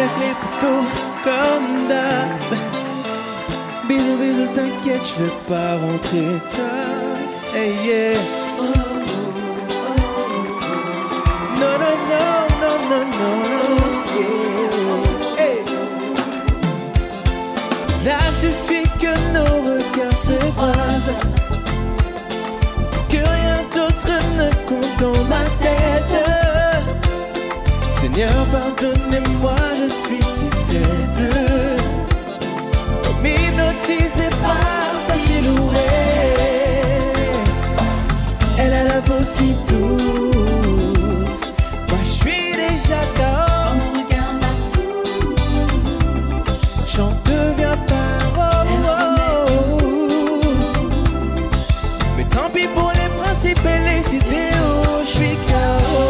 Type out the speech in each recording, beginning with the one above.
avec les poteaux comme d'hab. Bisous, bisous, t'inquiète, je vais pas rentrer tard. Hey yeah. Non, non, non, non, non, non, yeah. Hey. Là suffit que nos regards se croisent, que rien d'autre ne compte dans ma tête. Seigneur, pardonnez-moi, je suis si faible, hypnotisé par sa silhouette. Elle a la peau si douce, moi je suis déjà KO. On regarde à tout, J'en deviens parole. Mais tant pis pour les principes et les idéaux, je suis KO.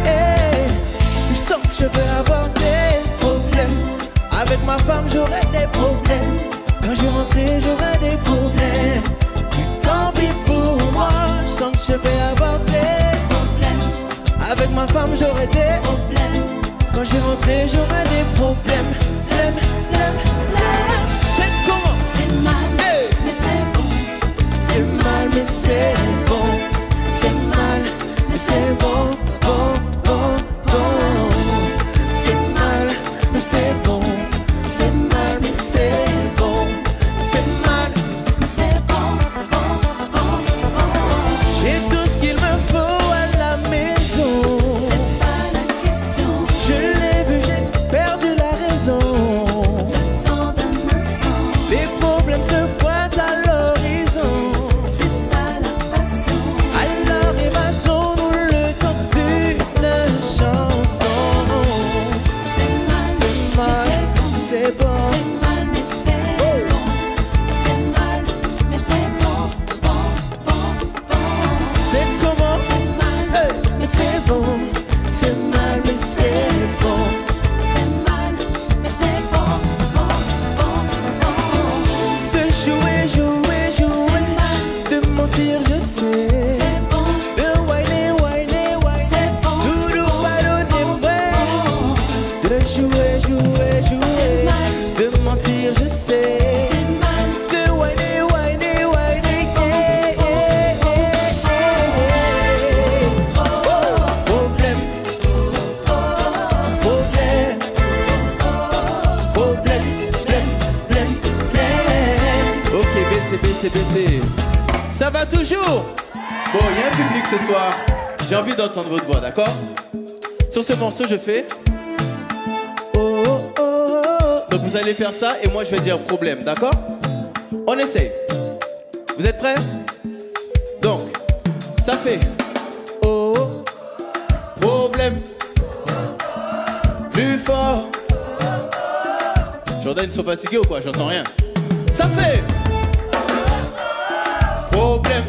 Hey, je sens que je vais avoir des problèmes. Avec ma femme j'aurai des problèmes. Quand je vais rentrer j'aurai des problèmes. Mais tant pis pour moi, je sens que je vais avoir des problèmes. Avec ma femme j'aurai des problèmes. Quand je vais rentrer j'aurai des problèmes. C'est comment? c'est mal, Hey. mais c'est bon. C'est mal mais c'est bon. C'est mal mais c'est bon. Bon, bon, bon. C'est mal mais c'est bon. C'est mal mais c'est bon. C'est mal. Mais c'est bon, bon, bon, bon. J'ai tout ce qu'il me faut à la maison. C'est pas la question, Je l'ai vu, j'ai perdu la raison. le temps d'un instant. Les problèmes se pointent à l'horizon. C'est ça la passion. Alors évadons-nous le temps d'une chanson. C'est mal, C'est mais mal, c'est bon. c'est bon. C'est mal, mais c'est bon. C'est mal, mais c'est bon, bon, bon, bon. C'est comment? C'est mal, Hey, mais c'est bon. C'est mal mais c'est bon. c'est mal, mais c'est bon, bon, bon, bon. De jouer, jouer, jouer. De mentir je sais. C'est bon, De whiner, whiner, whiner. c'est bon, Doudou ballonner, ouais. De jouer, jouer, jouer. De mentir je sais. c'est mal, De whiner, whiner, whiner. Yeah, yeah, yeah, yeah. Problème. Problème. Problème. Blème, blème. Ok, baissez. Ça va toujours? Bon, il y a un public ce soir. J'ai envie d'entendre votre voix, d'accord? Sur ce morceau, je fais. Oh, oh, oh, oh. Donc vous allez faire ça et moi je vais dire problème, d'accord? On essaye. Vous êtes prêts? Donc, ça fait. Oh, oh. Problème. Plus fort. Jordan, ils sont fatigués ou quoi? J'entends rien. Ça fait. Problème.